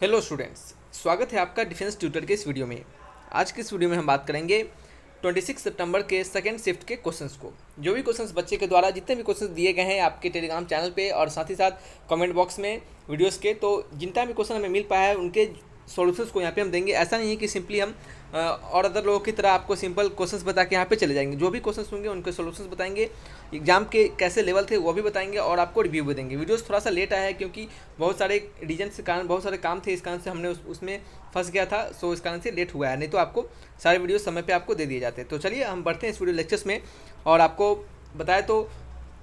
Hello students, स्वागत है आपका डिफेंस ट्यूटर के इस वीडियो में। आज की इस वीडियो में हम बात करेंगे 26 सितंबर के सेकंड शिफ्ट के क्वेश्चंस को। जो भी क्वेश्चंस बच्चे के द्वारा जितने भी क्वेश्चंस दिए गए हैं आपके टेलीग्राम चैनल पे और साथ ही साथ कमेंट बॉक्स में वीडियोस के, तो जितना भी क्वेश्चन हमें मिल पाया है उनके सॉल्यूशंस को यहाँ पे हम देंगे। ऐसा नहीं है कि सिंपली हम और अदर लोगों की तरह आपको सिंपल क्वेश्चंस बता के यहाँ पे चले जाएंगे। जो भी क्वेश्चंस होंगे उनके सॉल्यूशंस बताएंगे, एग्जाम के कैसे लेवल थे वो भी बताएंगे और आपको रिव्यू भी देंगे। वीडियोस थोड़ा सा लेट आया है क्योंकि बहुत सारे रीजन के कारण बहुत सारे काम थे, इस कारण से हमने उसमें फंस गया था। सो इस कारण से लेट हुआ है, नहीं तो आपको सारे वीडियो समय पे आपको दे दिए जाते। तो चलिए हम बढ़ते हैं इस वीडियो लेक्चर्स में और आपको बताए तो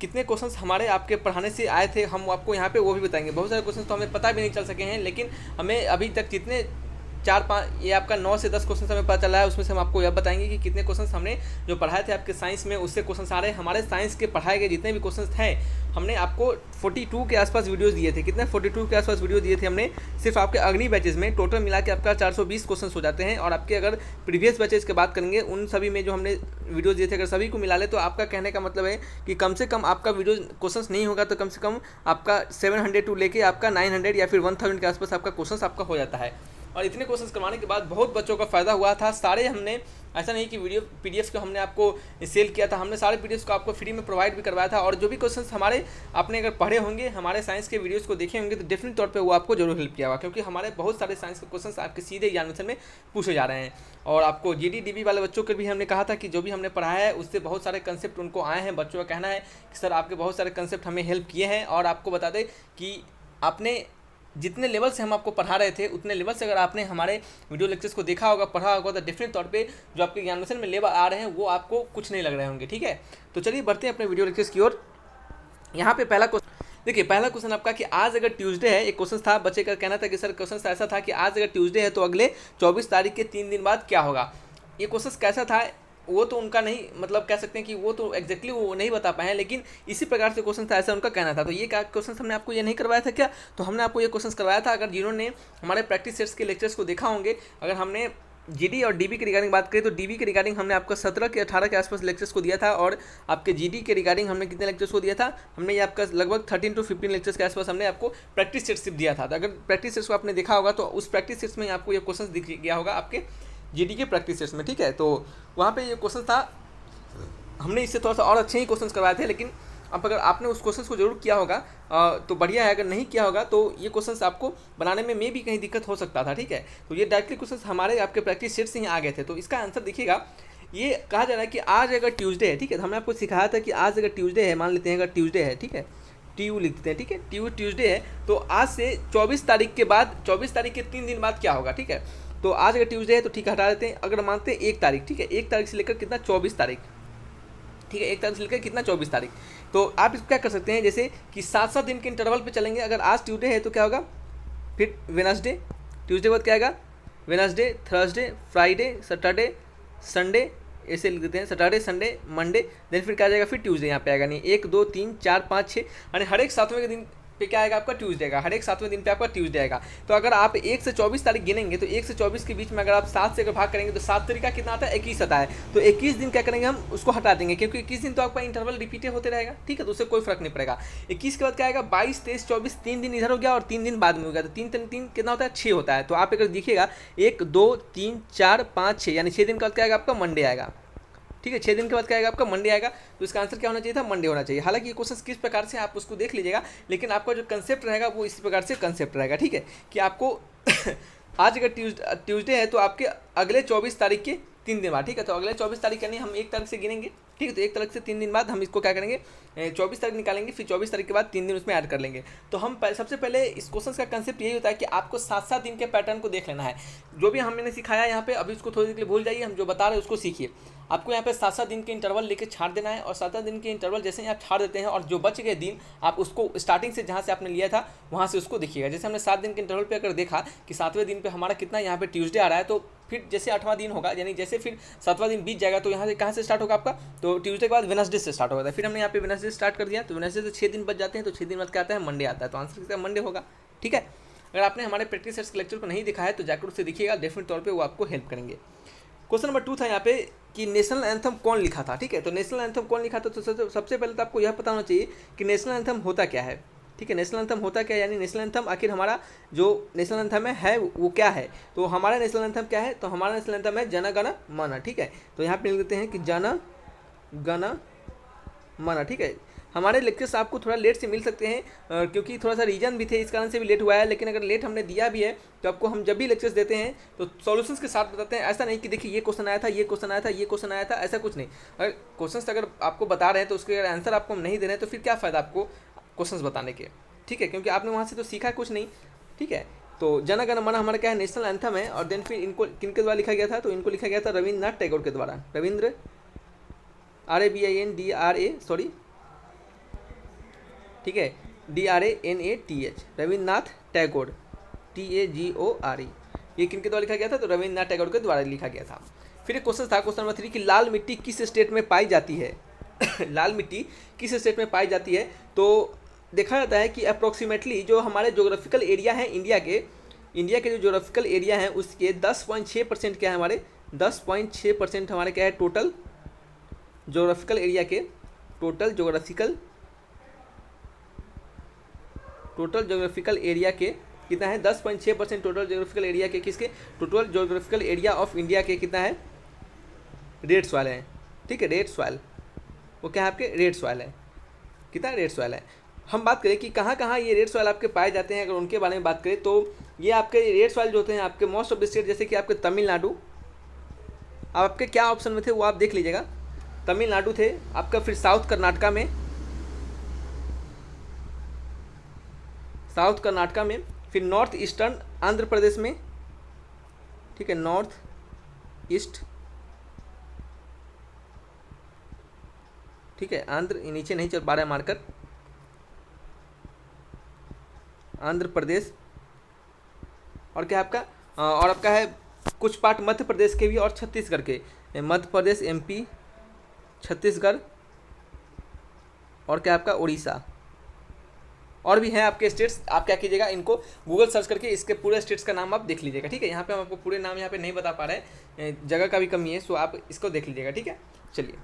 कितने क्वेश्चंस हमारे आपके पढ़ाने से आए थे हम आपको यहाँ पे वो भी बताएंगे। बहुत सारे क्वेश्चंस तो हमें पता भी नहीं चल सके हैं, लेकिन हमें अभी तक जितने 4-5 ये आपका 9 से 10 क्वेश्चन हमें पता चला है, उसमें से हम आपको यह बताएंगे कि कितने क्वेश्चंस हमने जो पढ़ाए थे आपके साइंस में उससे क्वेश्चंस आ रहे हैं। हमारे साइंस के पढ़ाए गए जितने भी क्वेश्चंस हैं हमने आपको 42 के आसपास वीडियोस दिए थे। कितने 42 के आसपास वीडियो दिए थे हमने सिर्फ आपके अग्नि बैचेज में। टोटल मिला के आपका 420 क्वेश्चन हो जाते हैं। और आपके अगर प्रीवियस बैचेज की बात करेंगे उन सभी में जो हमने वीडियो दिए थे, अगर सभी को मिला ले तो आपका कहने का मतलब है कि कम से कम आपका वीडियो क्वेश्चन नहीं होगा तो कम से कम आपका 700 टू लेके आपका 900 या फिर 1000 के आसपास आपका क्वेश्चन आपका हो जाता है। और इतने क्वेश्चंस करवाने के बाद बहुत बच्चों का फ़ायदा हुआ था। सारे हमने ऐसा नहीं कि वीडियो पीडीएफ को हमने आपको सेल किया था, हमने सारे पीडीएफ को आपको फ्री में प्रोवाइड भी करवाया था। और जो भी क्वेश्चंस हमारे आपने अगर पढ़े होंगे, हमारे साइंस के वीडियोस को देखे होंगे, तो डेफिनेट तौर पे वो आपको जरूर हेल्प किया होगा, क्योंकि हमारे बहुत सारे साइंस के क्वेश्चंस आपके सीधे एग्जामिनेशन में पूछे जा रहे हैं। और आपको जीडी डीबी वाले बच्चों के भी हमने कहा था कि जो भी हमने पढ़ाया है उससे बहुत सारे कंसेप्ट उनको आए हैं। बच्चों का कहना है कि सर आपके बहुत सारे कंसेप्ट हमें हेल्प किए हैं। और आपको बता दें कि आपने जितने लेवल से हम आपको पढ़ा रहे थे उतने लेवल से अगर आपने हमारे वीडियो लेक्चर्स को देखा होगा, पढ़ा होगा, तो डेफिनेट तौर पे जो आपके एग्जामिनेशन में लेवल आ रहे हैं वो आपको कुछ नहीं लग रहे होंगे। ठीक है, तो चलिए बढ़ते हैं अपने वीडियो लेक्चर्स की ओर। यहाँ पे पहला क्वेश्चन देखिए, पहला क्वेश्चन आपका कि आज अगर ट्यूसडे है, एक क्वेश्चन था बच्चे का कहना था कि सर क्वेश्चन ऐसा था कि आज अगर ट्यूसडे है तो अगले 24 तारीख के 3 दिन बाद क्या होगा। ये क्वेश्चन कैसा था वो तो उनका नहीं, मतलब कह सकते हैं कि वो तो एग्जैक्टली वो नहीं बता पाए हैं, लेकिन इसी प्रकार से क्वेश्चन था, ऐसा उनका कहना था। तो ये क्या क्वेश्चन हमने आपको ये नहीं करवाया था क्या? तो हमने आपको ये क्वेश्चन करवाया था। अगर जिन्होंने हमारे प्रैक्टिस सेट्स के लेक्चर्स को देखा होंगे, अगर हमने जीडी और डीबी के रिगार्डिंग बात करें तो डीबी के रिगार्डिंग हमने आपको 17 के 18 के आसपास लेक्चर्स को दिया था। और आपके जीडी के रिगार्डिंग हमने कितने लेक्चर्स को दिया था? हमने ये आपका लगभग 13 to 15 लेक्चर्स के आसपास हमने आपको प्रैक्टिस सेट्स दिया था। तो अगर प्रैक्टिस सेट्स को आपने देखा होगा तो उस प्रैक्टिस सेट्स में आपको ये क्वेश्चन दिख गया होगा आपके जीडी के प्रैक्टिस सेट्स में। ठीक है, तो वहाँ पर ये क्वेश्चन था। हमने इससे थोड़ा सा और अच्छे ही क्वेश्चंस करवाए थे, लेकिन अब अगर आपने उस क्वेश्चंस को जरूर किया होगा तो बढ़िया है। अगर नहीं किया होगा तो ये क्वेश्चंस आपको बनाने में भी कहीं दिक्कत हो सकता था। ठीक है, तो ये डायरेक्टली क्वेश्चंस हमारे आपके प्रैक्टिस सेट से ही आ गए थे। तो इसका आंसर देखिएगा, ये कहा जा रहा है कि आज अगर ट्यूसडे है, ठीक है, तो हमने आपको सिखाया था कि आज अगर ट्यूसडे है, मान लेते हैं अगर ट्यूसडे है, ठीक है, टी लिख देते हैं, ठीक है, ट्यूसडे है, तो आज से 24 तारीख के बाद 24 तारीख के 3 दिन बाद क्या होगा। ठीक है, तो आज अगर ट्यूसडे है तो ठीक है, हटा देते हैं। अगर मानते हैं 1 तारीख, ठीक है, 1 तारीख से लेकर कितना 24 तारीख, ठीक है, 1 तारीख से लेकर कितना 24 तारीख। तो आप इसको क्या कर सकते हैं, जैसे कि 7-7 दिन के इंटरवल पे चलेंगे। अगर आज ट्यूसडे है तो क्या होगा, फिर वेडनेसडे, ट्यूसडे बाद क्या आएगा, Wednesday, Thursday, Friday, Saturday, Sunday, ऐसे लिख देते हैं, सैटरडे, संडे, मंडे, देन फिर क्या आ जाएगा, फिर ट्यूसडे यहाँ पे आएगा। नहीं, 1 2 3 4 5 6, यानी हर एक 7वें के दिन पे क्या आएगा आपका ट्यूसडे आएगा। हर एक 7वें दिन पे आपका ट्यूसडे आएगा। तो अगर आप 1 से 24 तारीख गिनेंगे तो 1 से 24 के बीच में अगर आप 7 से अगर भाग करेंगे तो 7 तरीका कितना आता है, 21 आता है। तो 21 दिन क्या करेंगे, हम उसको हटा देंगे, क्योंकि 21 दिन तो आपका इंटरवल रिपीटेड होते रहेगा। ठीक है, तो उससे कोई फर्क नहीं पड़ेगा। 21 के बाद क्या आएगा, 22 23 24, 3 दिन इधर हो गया और 3 दिन बाद में हो गया। तो 3 3 कितना होता है, 6 होता है। तो आप अगर देखिएगा 1 2 3 4 5 6, यानी 6 दिन का क्या आएगा आपका, मंडे आएगा। ठीक है, 6 दिन के बाद क्या आएगा आपका, मंडे आएगा। तो इसका आंसर क्या होना चाहिए था, मंडे होना चाहिए। हालांकि ये क्वेश्चन किस प्रकार से आप उसको देख लीजिएगा, लेकिन आपका जो कंसेप्ट रहेगा वो इसी प्रकार से कंसेप्ट रहेगा। ठीक है, कि आपको आज अगर ट्यूसडे है तो आपके अगले 24 तारीख के 3 दिन बाद, ठीक है, तो अगले 24 तारीख यानी हम 1 तारीख से गिनेंगे। ठीक है, तो 1 तारीख से 3 दिन बाद हम इसको क्या करेंगे, 24 तारीख निकालेंगे, फिर 24 तारीख के बाद 3 दिन उसमें ऐड कर लेंगे। तो हम सबसे पहले इस क्वेश्चन का कंसेप्ट यही होता है कि आपको 7-7 दिन के पैटर्न को देख लेना है। जो भी हमने सिखाया यहाँ पे, अभी उसको थोड़ी देर के लिए भूल जाइए, हम जो बता रहे हैं उसको सीखिए। आपको यहाँ पे 7-7 दिन के इंटरवल लेके छाड़ देना है, और 7-7 दिन के इंटरवल जैसे ही आप छाड़ देते हैं और जो बच गए दिन आप उसको स्टार्टिंग से जहाँ से आपने लिया था वहाँ से उसको देखिएगा। जैसे हमने 7 दिन के इंटरवल पे अगर देखा कि 7वें दिन पे हमारा कितना यहाँ पे ट्यूसडे आ रहा है, तो फिर जैसे 8वां दिन होगा, यानी जैसे फिर 7वां दिन बीत जाएगा, तो यहाँ से कहाँ से स्टार्ट होगा आपका, तो ट्यूसडे के बाद वेडनेसडे से स्टार्ट होगा। फिर हमने यहाँ पे वेडनेसडे स्टार्ट कर दिया, तो वेडनेसडे से 6 दिन बच जाते हैं, तो 6 दिन बाद क्या आता है, मंडे आता है। तो आंसर किसका, मंडे होगा। ठीक है, अगर आपने हमारे प्रैक्टिस सेट्स के लेक्चर को नहीं दिखा है तो जाकर उससे देखिएगा, डेफिनेट तौर पर वो आपको हेल्प करेंगे। क्वेश्चन नंबर 2 था यहाँ पे कि नेशनल एंथम कौन लिखा था। ठीक है, तो नेशनल एंथम कौन लिखा था, तो सबसे पहले तो आपको यह पता होना चाहिए कि नेशनल एंथम होता क्या है। ठीक है, नेशनल एंथम होता क्या है, यानी नेशनल एंथम आखिर हमारा जो नेशनल एंथम है वो क्या है। तो हमारा नेशनल एंथम क्या है, तो हमारा नेशनल एंथम है जन गण मन। ठीक है, तो यहाँ पे लिख देते हैं कि जन गण मन। ठीक है, हमारे लेक्चर्स आपको थोड़ा लेट से मिल सकते हैं क्योंकि थोड़ा सा रीजन भी थे, इस कारण से भी लेट हुआ है। लेकिन अगर लेट हमने दिया भी है तो आपको हम जब भी लेक्चर्स देते हैं तो सॉल्यूशंस के साथ बताते हैं। ऐसा नहीं कि देखिए ये क्वेश्चन आया था, ये क्वेश्चन आया था, ये क्वेश्चन आया था, ऐसा कुछ नहीं। अगर क्वेश्चन अगर आपको बता रहे हैं तो उसके अगर आंसर आपको हम नहीं दे रहे हैं तो फिर क्या फ़ायदा आपको क्वेश्चन बताने के। ठीक है, क्योंकि आपने वहाँ से तो सीखा कुछ नहीं। ठीक है, तो जन गण मन हमारा क्या है, नेशनल एंथम है। और देन फिर इनको किनके द्वारा लिखा गया था, तो इनको लिखा गया था रविन्द्रनाथ टैगोर के द्वारा। रविंद्र RABINDRA सॉरी, ठीक है, DRANATH, रविन्द्रनाथ टैगोर TAGORE, ये किनके द्वारा लिखा गया था, तो रविन्द्रनाथ टैगोर के द्वारा लिखा गया था। फिर एक क्वेश्चन था, क्वेश्चन नंबर 3 कि लाल मिट्टी किस स्टेट में पाई जाती है। लाल मिट्टी किस स्टेट में पाई जाती है, तो देखा जाता है कि अप्रोक्सीमेटली जो हमारे जोग्राफिकल एरिया है इंडिया के जो जोग्राफिकल एरिया है उसके 10.6% क्या है, हमारे 10.6% हमारे क्या है टोटल जोग्राफिकल एरिया के, टोटल जोग्राफिकल एरिया के कितना है, 10.6% टोटल जोग्राफिकल एरिया के, किसके, total geographical area of India के कितना है, रेड सॉइल है। ठीक है, रेड सॉइल, वो क्या है आपके, रेड सॉइल है। कितना रेड सॉइल है। हम बात करें कि कहाँ कहाँ ये रेड सॉइल आपके पाए जाते हैं, अगर उनके बारे में बात करें तो ये आपके रेड सॉइल जो होते हैं आपके मोस्ट ऑफ द स्टेट, जैसे कि आपके तमिलनाडु, आपके क्या ऑप्शन में थे वो आप देख लीजिएगा, तमिलनाडु थे आपका, फिर साउथ कर्नाटका में, फिर नॉर्थ ईस्टर्न आंध्र प्रदेश में। ठीक है, नॉर्थ ईस्ट, ठीक है, आंध्र नीचे नहीं चल पा रहा है मार्कर, आंध्र प्रदेश, और क्या आपका और आपका है कुछ पार्ट मध्य प्रदेश के भी और छत्तीसगढ़ के, मध्य प्रदेश, MP, छत्तीसगढ़ और क्या आपका उड़ीसा, और भी हैं आपके स्टेट्स। आप क्या कीजिएगा, इनको गूगल सर्च करके इसके पूरे स्टेट्स का नाम आप देख लीजिएगा। ठीक है, यहाँ पे हम आपको पूरे नाम यहाँ पे नहीं बता पा रहे हैं, जगह का भी कमी है, सो आप इसको देख लीजिएगा। ठीक है, चलिए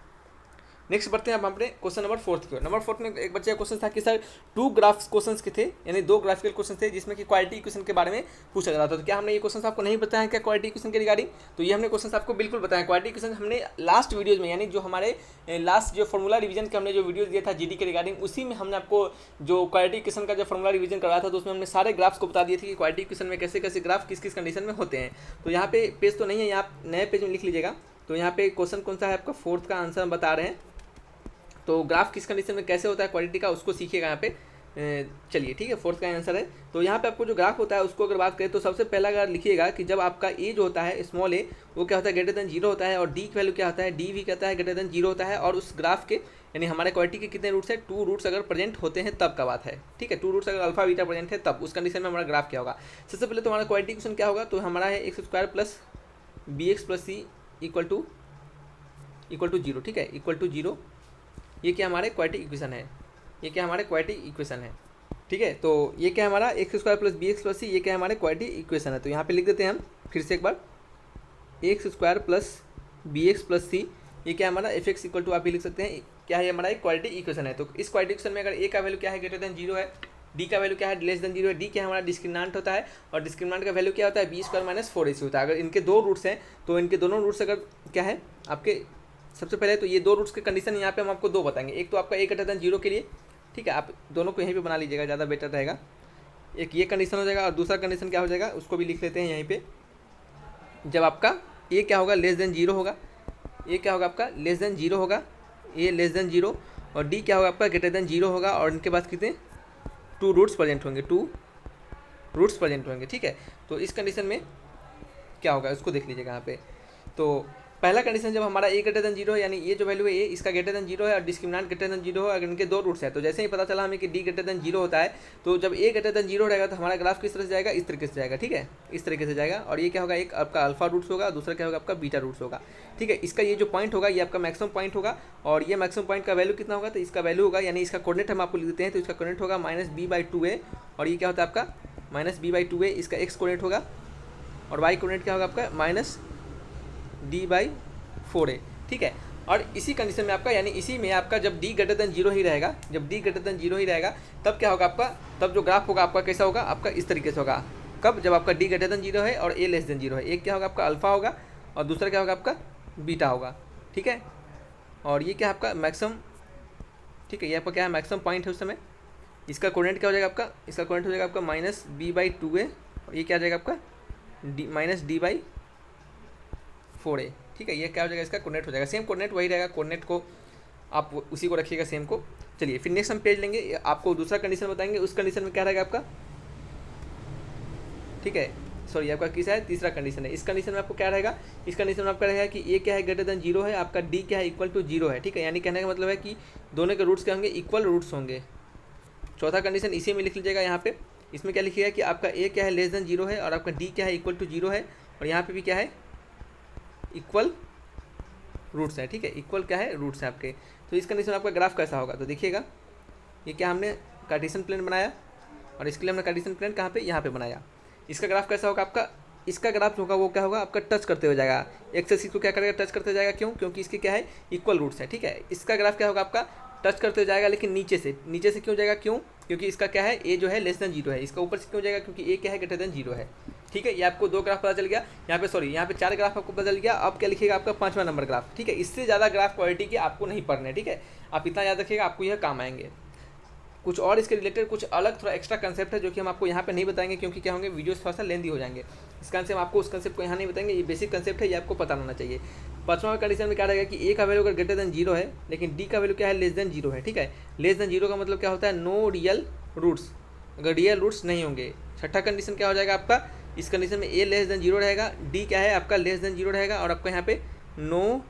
नेक्स्ट बढ़ते हैं अब अपने क्वेश्चन नंबर 4 की ओर। नंबर 4 में एक बच्चे का क्वेश्चन था कि सर 2 ग्राफ्स क्वेश्चन के थे, यानी 2 ग्राफिकल क्वेश्चन थे जिसमें कि क्वालिटी इक्वेशन के बारे में पूछा जा रहा था। तो क्या हमने ये क्वेश्चन आपको नहीं बताया क्या क्वालिटी इक्वेशन के रिगार्डिंग, तो ये हमने क्वेश्चन आपको बिल्कुल बताया। क्वालिटी इक्वेशन हमने लास्ट वीडियोज में, यानी जो हमारे लास्ट जो फॉर्मूला रिवीजन के हमने जो वीडियो दिया था GD के रिगार्डिंग, उसी में हमने आपको जो क्वालिटी इक्वेशन का जो फॉर्मूला रिवीजन कराया था तो उसमें हमने सारे ग्राफ्स को बता दिए थे कि क्वालिटी इक्वेशन में कैसे कैसे ग्राफ किस किस कंडीशन में होते हैं। तो यहाँ पे पेज तो नहीं है, यहाँ नए पेज में लिख लीजिएगा। तो यहाँ पे क्वेश्चन कौन सा है आपका, 4th का आंसर हम बता रहे हैं। तो ग्राफ किस कंडीशन में कैसे होता है क्वालिटी का, उसको सीखिएगा यहाँ पे। चलिए ठीक है, 4th का आंसर है। तो यहाँ पे आपको जो ग्राफ होता है उसको अगर बात करें तो सबसे पहला अगर लिखिएगा कि जब आपका ए जो होता है स्मॉल ए वो क्या होता है, ग्रेटर देन 0 होता है, और डी की वैल्यू क्या होता है, डी भी कहता है ग्रेटर देन 0 होता है, और उस ग्राफ के यानी हमारे क्वालिटी के कितने रूट्स हैं, 2 रूट्स अगर प्रेजेंट होते हैं तब का बात है। ठीक है, 2 रूट्स अगर अल्फा बीटा प्रेजेंट है तब उस कंडीशन में हमारा ग्राफ क्या होगा। सबसे पहले तो हमारा क्वालिटी इक्वेशन क्या होगा, तो हमारा है x² plus bx plus c equal to 0। ठीक है, इक्वल टू 0, ये क्या हमारे क्वालिटी इक्वेशन है, ये क्या हमारे क्वालिटी इक्वेशन है। ठीक है, तो ये क्या हमारा x² plus bx plus c, ये क्या हमारे क्वालिटी इक्वेशन है। तो यहाँ पे लिख देते हैं हम फिर से एक बार, x² plus bx plus c, ये क्या हमारा fx इक्वल टू आप भी लिख सकते हैं क्या है, हमारा एक क्वालिटी इक्वेशन है। तो इस क्वालिटी इक्वेशन में अगर a का वैल्यू क्या है, ग्रेटर देन 0 है, d का वैल्यू क्या है, लेस देन 0 है, d क्या हमारा डिस्क्रिमिनेंट होता है, और डिस्क्रिमिनेंट का वैल्यू क्या होता है, b² माइनस 4ac होता है। अगर इनके 2 रूट्स हैं तो इनके दोनों रूट्स अगर क्या है आपके, सबसे पहले तो ये 2 रूट्स के कंडीशन यहाँ पे हम आपको 2 बताएंगे। एक तो आपका a ग्रेटर देन 0 के लिए, ठीक है, आप दोनों को यहीं पे बना लीजिएगा, ज़्यादा बेटर रहेगा। एक ये कंडीशन हो जाएगा, और दूसरा कंडीशन क्या हो जाएगा उसको भी लिख लेते हैं यहीं पे। जब आपका a क्या होगा, लेस देन 0 होगा, a क्या होगा आपका लेस देन 0 होगा, a लेस देन 0, और d क्या होगा आपका ग्रेटर देन 0 होगा, और इनके पास कितने 2 रूट्स प्रेजेंट होंगे, 2 रूट्स प्रेजेंट होंगे। ठीक है, तो इस कंडीशन में क्या होगा उसको देख लीजिएगा यहाँ पे। तो पहला कंडीशन जब हमारा a ग्रेटर देन 0 है, यानी ये जो वैल्यू है a इसका ग्रेटर देन 0 है और डिस्क्रिमिनेंट ग्रेटर देन 0 है, अगर इनके 2 रूट्स हैं। तो जैसे ही पता चला हमें कि d ग्रेटर देन 0 होता है, तो जब a ग्रेटर देन 0 रहेगा तो हमारा ग्राफ किस तरह से जाएगा, इस तरीके से जाएगा। ठीक है, इस तरीके से जाएगा, और ये क्या होगा, एक आपका अल्फा रूट्स होगा, दूसरा क्या होगा आपका बीटा रूट्स होगा। ठीक है, इसका ये जो पॉइंट होगा ये आपका मैक्सिमम पॉइंट होगा, और ये मैक्सिमम पॉइंट का वैल्यू कितना होगा, तो इसका वैल्यू होगा, यानी इसका कोऑर्डिनेट हम आपको लिख देते हैं, तो इसका कोऑर्डिनेट होगा -b/2a, और ये क्या होता है आपका -b/2a, इसका x कोऑर्डिनेट होगा, और y कोऑर्डिनेट क्या होगा आपका -d/4a। ठीक है, और इसी कंडीशन में आपका, यानी इसी में आपका जब डी ग्रेटर देन जीरो ही रहेगा, जब डी ग्रेटर देन जीरो ही रहेगा, तब क्या होगा आपका, तब जो ग्राफ होगा आपका कैसा होगा आपका, इस तरीके से होगा। कब, जब आपका डी ग्रेटर देन जीरो है और ए लेस देन जीरो है। एक क्या होगा आपका अल्फा होगा और दूसरा क्या होगा आपका बीटा होगा, ठीक है। और ये क्या है आपका मैक्सिमम, ठीक है, ये आपका क्या है मैक्सिमम पॉइंट है उस समय। इसका कोऑर्डिनेट क्या हो जाएगा आपका, इसका कोऑर्डिनेट हो जाएगा आपका माइनस b/2a, और ये क्या आ जाएगा आपका माइनस d/4a, ठीक है। ये क्या हो जाएगा, इसका कोऑर्डिनेट हो जाएगा, सेम कोऑर्डिनेट वही रहेगा, कोऑर्डिनेट को आप उसी को रखिएगा सेम को। चलिए फिर नेक्स्ट हम पेज लेंगे, आपको दूसरा कंडीशन बताएंगे, उस कंडीशन में क्या रहेगा आपका, ठीक है। सॉरी आपका किसा है, तीसरा कंडीशन है। इस कंडीशन में आपको क्या रहेगा, इस कंडीशन में आपका रहेगा कि ए क्या है ग्रेटर देन जीरो है, आपका डी क्या है इक्वल टू जीरो है, ठीक है। यानी कहने का मतलब है कि दोनों के रूट्स क्या होंगे, इक्वल रूट्स होंगे। चौथा कंडीशन इसी में लिख लीजिएगा यहाँ पे, इसमें क्या लिखिएगा कि आपका ए क्या है लेस देन जीरो है और आपका डी क्या है इक्वल टू जीरो है, और यहाँ पे भी क्या है इक्वल रूट्स है, ठीक है, इक्वल क्या है रूट्स है आपके। तो इस कंडीशन में आपका ग्राफ कैसा होगा, तो देखिएगा ये क्या हमने कार्टेशियन प्लेन बनाया, और इसके लिए हमने कार्टेशियन प्लेन कहाँ पे, यहाँ पे बनाया। इसका ग्राफ कैसा होगा आपका, इसका ग्राफ होगा वो क्या होगा आपका टच करते हुए जाएगा, एक्स एक्सिस को क्या करेगा टच करते जाएगा, क्यों, क्योंकि इसके क्या है इक्वल रूट्स है, ठीक है। इसका ग्राफ क्या होगा आपका टच करते जाएगा, लेकिन नीचे से क्यों जाएगा, क्यों, क्योंकि इसका क्या है ए जो है लेस देन जीरो है, इसका ऊपर से क्यों जाएगा, क्योंकि ए क्या है ग्रेटर देन जीरो है, ठीक है। ये आपको दो ग्राफ पता चल गया, यहाँ पे सॉरी यहाँ पे चार ग्राफ आपको पता चल गया। अब क्या लिखिएगा आपका पांचवा नंबर ग्राफ, ठीक है। इससे ज़्यादा ग्राफ क्वालिटी के आपको नहीं पढ़ने, ठीक है, आप इतना याद रखिएगा, आपको यह काम आएंगे। कुछ और इसके रिलेटेड कुछ अलग थोड़ा एक्स्ट्रा कंसेप्ट है जो कि हम आपको यहाँ पे नहीं बताएंगे, क्योंकि क्या होंगे वीडियोस थोड़ा सा लेंदी हो जाएंगे। इस कारण से हम आपको उस कंसेप्ट को यहाँ नहीं बताएंगे, ये बेसिक कंसेप्ट है, ये आपको पता होना चाहिए। पांचवा कंडीशन में क्या रहेगा कि ए का वैल्यू अगर ग्रेटर देन जीरो है, लेकिन डी का वैल्यू क्या है लेस देन जीरो है, ठीक है। लेस देन जीरो का मतलब क्या होता है, नो रियल रूट्स, अगर रियल रूट्स नहीं होंगे। छठा कंडीशन क्या हो जाएगा आपका, इस कंडीशन में ए लेस देन जीरो रहेगा, डी क्या है आपका लेस देन जीरो रहेगा, और आपका यहाँ पे नो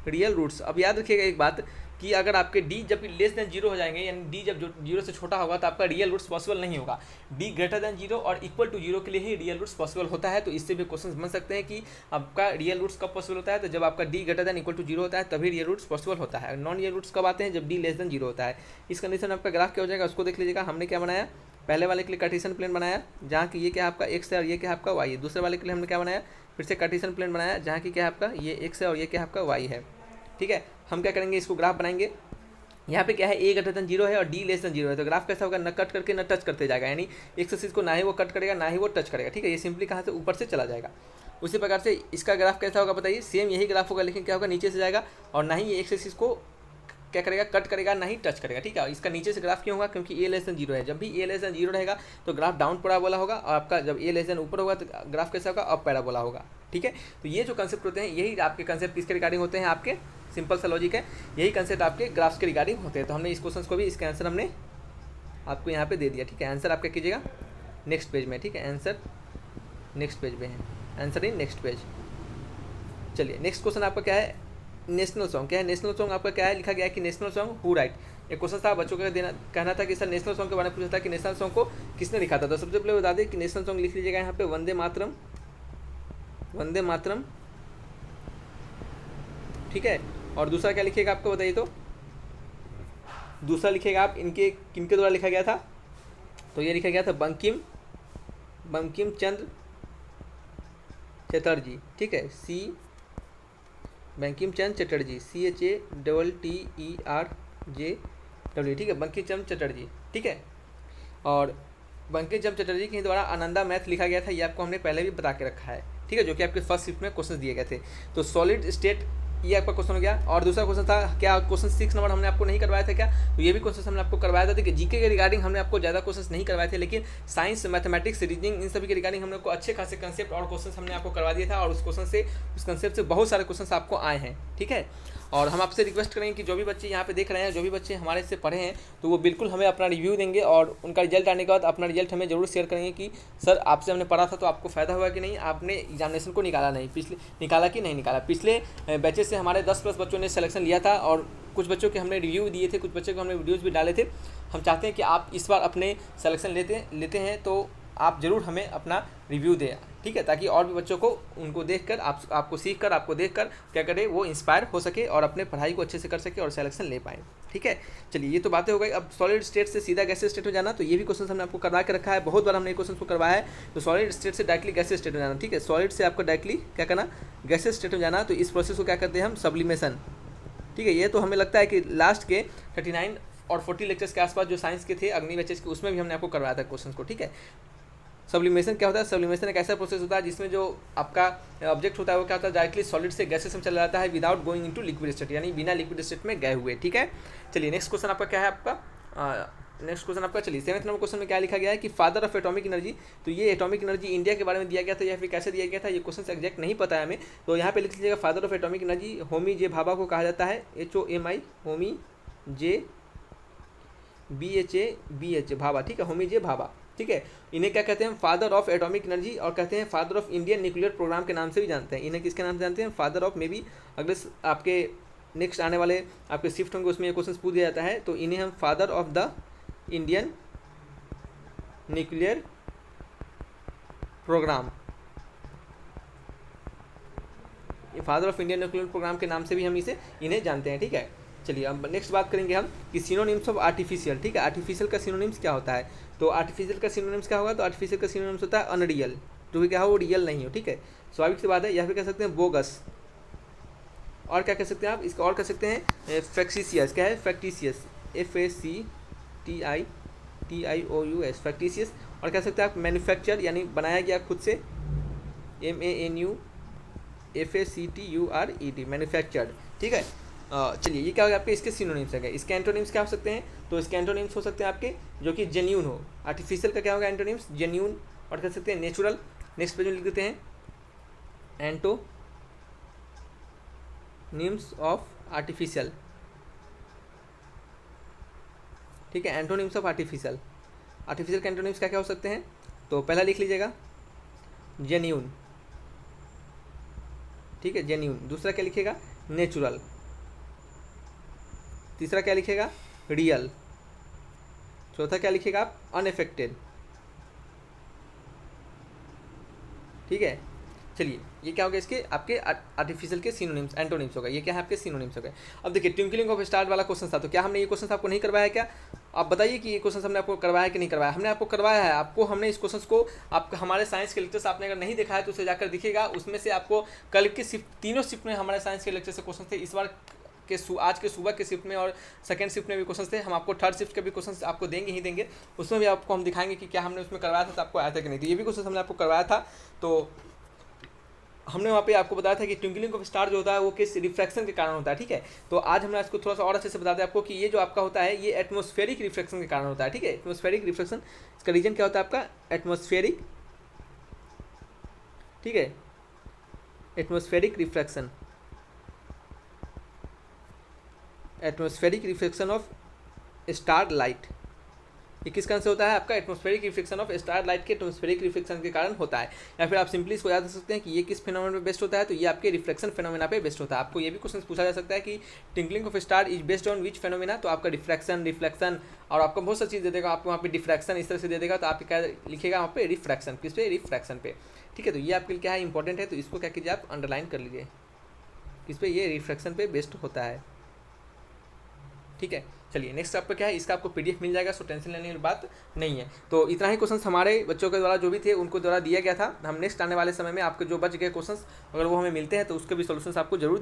रियल रूट्स। अब याद रखिएगा एक बात कि अगर आपके डी जब लेस देन जीरो हो जाएंगे, यानी डी जब जो जीरो से छोटा होगा, तो आपका रियल रूट्स पॉसिबल नहीं होगा। डी ग्रेटर देन जीरो और इक्वल टू जीरो के लिए ही रियल रूट्स पॉसिबल होता है। तो इससे भी क्वेश्चन बन सकते हैं कि आपका रियल रूट्स कब पॉसिबल होता है, तो जब आपका D greater than equal to zero होता है तभी रियल रूट्स पॉसिबल होता है। नॉन रियल रूट्स कब आते हैं, जब डी लेस देन जीरो होता है। इस कंडीशन में आपका ग्राफ क्या हो जाएगा उसको देख लीजिएगा। हमने क्या बनाया, पहले वाले के लिए कार्टेशियन प्लेन बनाया जहाँ कि ये क्या आपका एक्स है और ये क्या आपका वाई है। दूसरे वाले के लिए हमने क्या बनाया, फिर से कार्टेशियन प्लेन बनाया जहाँ कि क्या आपका ये एक्स है और ये क्या आपका वाई है, ठीक है। हम क्या करेंगे, इसको ग्राफ बनाएंगे। यहाँ पे क्या है ए ग्रेटर देन जीरो है और डी लेस देन जीरो है, तो ग्राफ कैसा होगा, न कट करके न टच करते जाएगा, यानी एक्स एक्सिस को ना ही वो कट करेगा ना ही वो टच करेगा, ठीक है। ये सिंपली कहाँ से ऊपर से चला जाएगा। उसी प्रकार से इसका ग्राफ कैसा होगा बताइए, सेम यही ग्राफ होगा, लेकिन क्या होगा नीचे से जाएगा और ना ही ये एक्स एक्सिस को क्या करेगा कट करेगा ना ही टच करेगा, ठीक है। इसका नीचे से ग्राफ क्यों होगा, क्योंकि ए लेस देन जीरो है। जब भी ए लेस देन जीरो रहेगा तो ग्राफ डाउन पैराबोला होगा, और आपका जब ए लेस देन ऊपर होगा तो ग्राफ कैसा होगा, अप पैराबोला होगा, ठीक है। तो ये जो कंसेप्ट होते हैं यही आपके कंसेप्ट किसके रिगार्डिंग होते हैं, आपके सिंपल सा लॉजिक है, यही कंसेप्ट आपके ग्राफ्स के रिगार्डिंग होते हैं। तो हमने इस क्वेश्चन को भी, इसका आंसर हमने आपको यहाँ पे दे दिया, ठीक है। आंसर आपका कीजिएगा नेक्स्ट पेज में, ठीक है। आंसर नेक्स्ट पेज में है, आंसर इन नेक्स्ट पेज। चलिए नेक्स्ट क्वेश्चन आपका क्या है, नेशनल सॉन्ग क्या है। नेशनल सॉन्ग आपका क्या है, लिखा गया है कि नेशनल सॉन्ग हु राइट। एक क्वेश्चन था बच्चों का देना, कहना था कि सर नेशनल सॉन्ग के बारे में पूछा था कि नेशनल सॉन्ग को किसने लिखा था। तो सबसे पहले बता दें कि नेशनल सॉन्ग लिख लीजिएगा यहाँ पे वंदे मातरम, वंदे मातरम, ठीक है। और दूसरा क्या लिखिएगा आपको बताइए, तो दूसरा लिखिएगा आप इनके किनके द्वारा लिखा गया था, तो ये लिखा गया था बंकिम, बंकिम चंद्र चटर्जी, ठीक है। सी बंकिम चंद्र चटर्जी, CHATTERJ, ठीक है, बंकिम चंद्र चटर्जी, ठीक है। और बंकिम चंद्र चटर्जी के द्वारा आनंदा मैथ लिखा गया था, ये आपको हमने पहले भी बता के रखा है, ठीक है, जो कि आपके फर्स्ट शिफ्ट में क्वेश्चन दिए गए थे। तो सॉलिड स्टेट ये आपका क्वेश्चन हो गया। और दूसरा क्वेश्चन था क्या, क्वेश्चन 6 नंबर हमने आपको नहीं करवाया था क्या, तो ये भी क्वेश्चन हमने आपको करवाया था। देखिए जीके के रिगार्डिंग हमने आपको ज़्यादा क्वेश्चन नहीं करवाए थे, लेकिन साइंस, मैथमेटिक्स, रीजनिंग, इन सभी के रिगार्डिंग हमने आपको अच्छे खासे कंसेप्ट और क्वेश्चन हमने आपको करवा दिया था, और उस क्वेश्चन से, उस कंसेप्ट से बहुत सारे क्वेश्चन आपको आए हैं, ठीक है। और हम आपसे रिक्वेस्ट करेंगे कि जो भी बच्चे यहाँ पे देख रहे हैं, जो भी बच्चे हमारे से पढ़े हैं, तो वो बिल्कुल हमें अपना रिव्यू देंगे, और उनका रिजल्ट आने के बाद अपना रिजल्ट हमें जरूर शेयर करेंगे कि सर आपसे हमने पढ़ा था तो आपको फ़ायदा हुआ कि नहीं, आपने एग्जामिनेशन को निकाला नहीं, पिछले निकाला कि नहीं निकाला। पिछले बैचेस से हमारे 10+ बच्चों ने सिलेक्शन लिया था, और कुछ बच्चों के हमने रिव्यू दिए थे, कुछ बच्चों को हमने वीडियोज़ भी डाले थे। हम चाहते हैं कि आप इस बार अपने सिलेक्शन लेते हैं तो आप ज़रूर हमें अपना रिव्यू दें, ठीक है, ताकि और भी बच्चों को उनको देखकर आपको सीख कर, आपको देखकर क्या करें, वो इंस्पायर हो सके और अपने पढ़ाई को अच्छे से कर सके और सिलेक्शन ले पाए, ठीक है। चलिए ये तो बातें हो गई। अब सॉलिड स्टेट से सीधा गैसेज स्टेट में जाना, तो ये भी क्वेश्चन हमने आपको करवा के रखा है, बहुत बार हमने ये क्वेश्चन को करवाया है। तो सॉलिड स्टेट से डायरेक्टली गैसेज स्टेट में जाना, ठीक है, सॉलिड से आपको डायरेक्टली क्या करना, गैसेज स्टेट में जाना। तो इस प्रोसेस को क्या करते हैं हम, सब्लिमेशन, ठीक है। ये तो हमें लगता है कि लास्ट के 39 और 40 लेक्चर्स के आसपास जो साइंस के थे अग्नि बैचेस के, उसमें भी हमने आपको करवाया था क्वेश्चन को। ठीक है। सब्लिमेशन क्या होता है? सब्लिमेशन एक ऐसा प्रोसेस होता है जिसमें जो आपका ऑब्जेक्ट होता है वो क्या होता है, डायरेक्टली सॉलिड से गैसेस में चला जाता है without going into liquid state, यानी बिना लिक्विड स्टेट में गए हुए। ठीक है। चलिए नेक्स्ट क्वेश्चन आपका क्या है? नेक्स्ट क्वेश्चन आपका, चलिए 7th नंबर क्वेश्चन में क्या लिखा गया है कि फादर ऑफ एटॉमिक एनर्जी। तो ये एटॉमिक एनर्जी इंडिया के बारे में दिया गया था या फिर कैसे दिया गया था, ये क्वेश्चन एग्जैक्ट नहीं पता है हमें। तो यहाँ पे लिख लीजिएगा father of atomic energy Homi J Bhabha को कहा जाता है, HOMI, होमी जे BHA भाभा। ठीक है, होमी जे भाभा। ठीक है। इन्हें क्या कहते हैं? फादर ऑफ एटॉमिक एनर्जी, और कहते हैं father of Indian nuclear programme के नाम से भी जानते हैं। इन्हें किसके नाम से जानते हैं? फादर ऑफ, मे बी अगले आपके नेक्स्ट आने वाले आपके शिफ्ट होंगे उसमें ये क्वेश्चन पूछ दिया जाता है। तो इन्हें हम father of the Indian nuclear programme, ये father of Indian nuclear programme के नाम से भी हम इन्हें जानते हैं। ठीक है। चलिए अब नेक्स्ट बात करेंगे हम कि सिनोनिम्स ऑफ आर्टिफिशियल। ठीक है। आर्टिफिशियल का सिनोनिम्स क्या होता है? तो आर्टिफिशियल का सिनोनिम्स क्या होगा? तो आर्टिफिशियल का सिनोनिम्स होता है अनरियल, जो भी क्या हो वो रियल नहीं हो। ठीक है, स्वाभाविक सी बात है। या फिर कह सकते हैं बोगस, और क्या कह सकते हैं आप इसका? और कह सकते हैं फैक्टिशियस। क्या है? Factitious, FACTIOUS, factitious. और कह सकते हैं आप मैन्युफैक्चर, यानी बनाया गया खुद से, MANUFACTURED, मैन्युफैक्चर्ड। ठीक है। चलिए ये क्या हो गया आपके इसके सिनोनिम्स है। इसके एंटोनिम्स क्या हो सकते हैं? तो इसके एंटोनिम्स हो सकते हैं आपके जो कि जेन्यून हो। आर्टिफिशियल का क्या होगा एंटोनिम्स? जेन्यून, और कह सकते हैं नेचुरल। नेक्स्ट पेज में लिख देते हैं एंटोनिम्स ऑफ आर्टिफिशियल। ठीक है, एंटोनिम्स ऑफ आर्टिफिशियल। आर्टिफिशियल के एंटोनिम्स क्या क्या हो सकते हैं? तो पहला लिख लीजिएगा जेन्यून। ठीक है, जेन्यून। दूसरा क्या लिखेगा? नेचुरल। तीसरा क्या लिखेगा? रियल। चौथा क्या लिखेगा आप? अनएफेक्टेड। ठीक है। चलिए ये क्या हो गया इसके आपके आर्टिफिशियल के सिनोनिम्स, एंटोनिम्स हो गए। ये क्या है आपके सिनोनिम्स हो गए। अब देखिए ट्विंकलिंग ऑफ स्टार वाला क्वेश्चन था, तो क्या हमने ये क्वेश्चन आपको नहीं करवाया क्या? आप बताइए कि ये क्वेश्चन हमने आपको करवाया कि नहीं करवाया? हमने आपको करवाया है। आपको हमने इस क्वेश्चन को आप हमारे साइंस के लेक्चर्स आपने अगर नहीं देखा है तो उसे जाकर दिखेगा, उसमें से आपको कल के तीनों शिफ्ट में हमारे साइंस के लेक्चर से क्वेश्चन थे। इस बार के आज के सुबह के शिफ्ट में और सेकंड शिफ्ट में भी क्वेश्चन थे। हम आपको थर्ड शिफ्ट के भी क्वेश्चन आपको देंगे ही देंगे, उसमें भी आपको हम दिखाएंगे कि क्या हमने उसमें करवाया था तो आपको आया था कि नहीं। तो ये भी क्वेश्चन हमने आपको करवाया था। तो हमने वहाँ पे आपको बताया था कि ट्विंकलिंग ऑफ स्टार जो होता है वो किस रिफ्रैक्शन के कारण होता है। ठीक है। तो आज हमने इसको थोड़ा सा और अच्छे से बता दें आपको कि ये जो आपका होता है ये एटमॉस्फेरिक रिफ्रैक्शन के कारण होता है। ठीक है, एटमॉस्फेरिक रिफ्रैक्शन, इसका रीजन क्या होता है आपका? एटमॉस्फेरिक। ठीक है, atmospheric refraction, atmospheric reflection of star light. ये किस कारण से होता है आपका? Atmospheric reflection of star light के एटमॉस्फेरिक रिफ्लेक्शन के कारण होता है। या फिर आप सिंपली इसको याद कर सकते हैं कि ये किस फेनोमेना पे बेस्ड होता है? तो ये आपके रिफ्लेक्शन फेनोमेना पे बेस्ड होता है। आपको ये भी क्वेश्चन पूछा जा सकता है कि twinkling of star is based on which phenomena? तो आपका रिफ्लेक्शन और आपको बहुत सारी चीज़ दे देगा, आपको वहाँ पे डिफ्रैक्शन इस तरह से दे देगा, तो आप क्या लिखेगा वहाँ पे? रिफ्रैक्शन। किस पे? रिफ्रैक्शन पे। ठीक है, तो ये आपके लिए क्या है? इंपॉर्टेंट है, तो इसको क्या कीजिए आप अंडरलाइन कर लीजिए। किस पे? ये रिफ्रैक्शन पे बेस्ड होता है। ठीक है। चलिए नेक्स्ट आपका क्या है? इसका आपको PDF मिल जाएगा, सो टेंशन लेने की बात नहीं है। तो इतना ही क्वेश्चंस हमारे बच्चों के द्वारा जो भी थे उनको द्वारा दिया गया था। हम नेक्स्ट आने वाले समय में आपके जो बच गए क्वेश्चंस अगर वो हमें मिलते हैं तो उसके भी सॉल्यूशंस आपको जरूर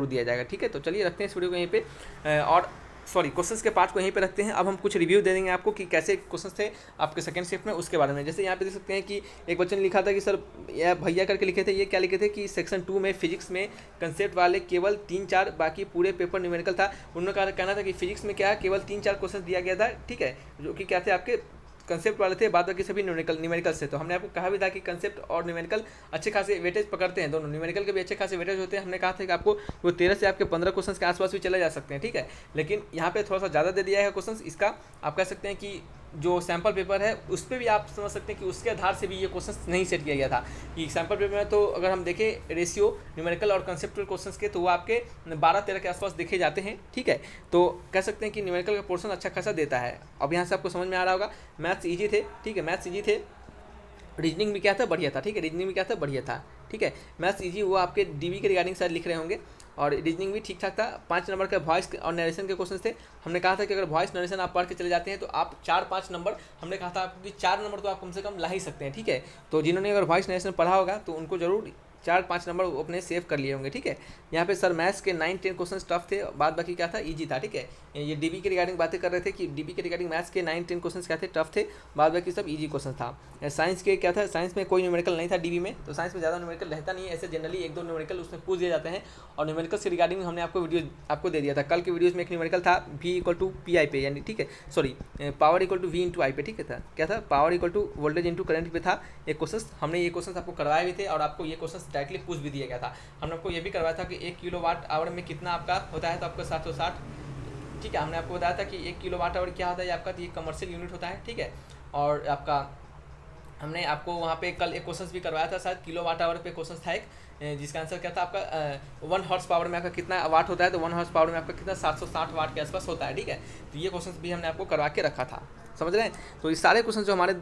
दिया जाएगा। ठीक है, तो चलिए रखते हैं इस वीडियो को यहीं पे, और सॉरी क्वेश्चंस के पार्ट को यहीं पे रखते हैं। अब हम कुछ रिव्यू दे देंगे आपको कि कैसे क्वेश्चंस थे आपके सेकंड शिफ्ट में, उसके बारे में। जैसे यहाँ पे देख सकते हैं कि एक बच्चे ने लिखा था कि सर यह भैया करके लिखे थे। ये क्या लिखे थे कि सेक्शन 2 में फिजिक्स में कंसेप्ट वाले केवल 3-4, बाकी पूरे पेपर न्यूमेरिकल था। उन्होंने कहना था कि फिजिक्स में क्या केवल 3-4 क्वेश्चन दिया गया था। ठीक है, जो कि क्या थे आपके कंसेप्ट वाले थे, बाद बाकी सभी न्यूमेरिकल से। तो हमने आपको कहा भी था कि कंसेप्ट और न्यूमेरिकल अच्छे खासे वेटेज पकड़ते हैं, दोनों न्यूमेरिकल के भी अच्छे खासे वेटेज होते हैं। हमने कहा था कि आपको वो 13 से आपके 15 क्वेश्चन के आसपास भी चले जा सकते हैं। ठीक है, लेकिन यहाँ पे थोड़ा सा ज़्यादा दे दिया है क्वेश्चन। इसका आप कह सकते हैं कि जो सैम्पल पेपर है उस पर भी आप समझ सकते हैं कि उसके आधार से भी ये क्वेश्चन नहीं सेट किया गया था कि सैम्पल पेपर में तो अगर हम देखें रेशियो न्यूमेरिकल और कंसेप्चुअल क्वेश्चंस के तो वो आपके 12-13 के आसपास देखे जाते हैं। ठीक है, तो कह सकते हैं कि न्यूमेरिकल का पोर्शन अच्छा खासा देता है। अब यहाँ से आपको समझ में आ रहा होगा मैथ्स ईजी थे। ठीक है, मैथ्स ईजी थे, रीजनिंग भी क्या था? बढ़िया था। ठीक है, रीजनिंग भी क्या था? बढ़िया था। ठीक है, मैथ्स ईजी वो आपके DB के रिगार्डिंग शायद लिख रहे होंगे, और रीजनिंग भी ठीक ठाक था। 5 नंबर का वॉइस और नरेशन के क्वेश्चन थे। हमने कहा था कि अगर वॉइस नरेशन आप पढ़ के चले जाते हैं तो आप 4-5 नंबर, हमने कहा था आपको कि 4 नंबर तो आप कम से कम ला ही सकते हैं। ठीक है, तो जिन्होंने अगर वॉइस नरेशन पढ़ा होगा तो उनको जरूर 4-5 नंबर अपने सेव कर लिए होंगे, ठीक है। यहाँ पे सर मैथ्स के 9-10 क्वेश्चन टफ थे, बाद बाकी क्या था, इजी था, ठीक है। ये डीबी के रिगार्डिंग बातें कर रहे थे कि डीबी के रिगार्डिंग मैथ्स के 9-10 क्वेश्चन क्या थे, टफ थे, बाद बाकी सब इजी क्वेश्चन था। साइंस के क्या था, साइंस में कोई न्यूमेरिकल नहीं था डीबी में, तो साइंस में ज़्यादा न्यूमेरिकल रहता नहीं है, ऐसे जनरली 1-2 न्यूमेरिकल उसमें पूछ दिए जाते हैं। और न्यूमेरिकल के रिगार्डिंग हमने आपको वीडियो आपको दे दिया था, कल की वीडियोज़ में एक न्यूमेरिकल था V=PI पे, यानी ठीक है, सॉरी पावर V/I पे, ठीक है था, क्या था, पावर वोल्टेज इंटू करंट पे था एक क्वेश्चन। हमने ये क्वेश्चन आपको करवाए भी थे और आपको ये क्वेश्चन डायरेक्टली पूछ भी दिया गया था। हमने आपको ये भी करवाया था कि 1 किलोवाट आवर में कितना आपका होता है, तो आपका 760, ठीक है। हमने आपको बताया था कि 1 किलोवाट आवर क्या होता है आपका, तो ये कमर्शियल यूनिट होता है, ठीक है। और आपका हमने आपको वहाँ पे कल एक क्वेश्चन भी करवाया था, शायद किलोवाट आवर पे क्वेश्चन था एक, जिसका आंसर क्या था आपका 1 हॉर्स पावर में आपका कितना वाट होता है, तो 1 हॉर्स पावर में आपका कितना 760 वाट के आसपास होता है, ठीक है। तो ये क्वेश्चन भी हमने आपको करवा के रखा था, समझ रहे हैं। तो ये सारे क्वेश्चन जो हमारे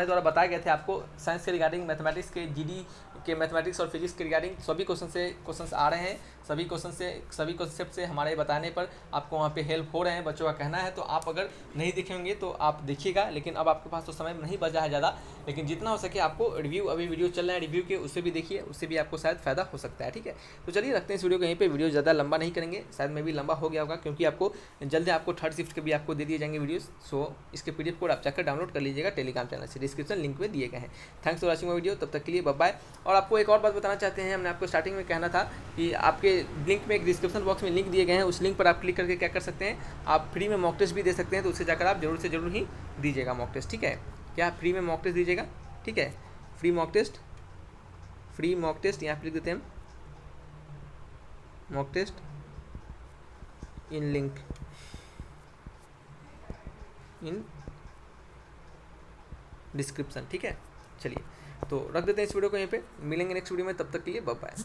द्वारा बताए गए थे आपको साइंस के रिगार्डिंग, मैथमेटिक्स के, जीडी के मैथमेटिक्स और फिजिक्स के रिगार्डिंग सभी क्वेश्चन आ रहे हैं। सभी कॉन्सेप्ट से हमारे बताने पर आपको वहाँ पे हेल्प हो रहे हैं, बच्चों का कहना है। तो आप अगर नहीं देखे होंगे तो आप देखिएगा, लेकिन अब आपके पास तो समय नहीं बचा है ज़्यादा, लेकिन जितना हो सके आपको रिव्यू, अभी वीडियो चल रहे हैं रिव्यू के, उससे भी देखिए, उससे भी आपको शायद फ़ायदा हो सकता है, ठीक है। तो चलिए रखते हैं इस वीडियो को यहीं पे, वीडियो ज़्यादा लंबा नहीं करेंगे, शायद में भी लंबा हो गया होगा, क्योंकि आपको जल्दी आपको थर्ड शिफ्ट के भी आपको दे दिए जाएंगे वीडियोस। सो इसके PDF कोड आप जाकर डाउनलोड कर लीजिएगा टेलीग्राम चैनल से, डिस्क्रिप्शन लिंक में दिए गए हैं। थैंक्स फॉर वॉचिंग वीडियो, तब तक के लिए बाय बाय। और आपको एक और बात बताना चाहते हैं, हमने आपको स्टार्टिंग में कहना था कि आपके लिंक में एक डिस्क्रिप्शन बॉक्स में लिंक दिए गए हैं, उस लिंक पर आप क्लिक करके क्या कर सकते हैं, आप फ्री में मॉक टेस्ट भी दे सकते हैं। तो उससे जाकर आप जरूर से जरूर ही दीजिएगा मॉक टेस्ट, ठीक है। क्या फ्री में मॉक टेस्ट दीजिएगा, ठीक है, फ्री मॉक टेस्ट यहाँ पर लिख देते हैं, mock test in link in description, ठीक है। चलिए तो रख देते हैं इस वीडियो को यहीं पे, मिलेंगे नेक्स्ट वीडियो में, तब तक के लिए बाय बाय।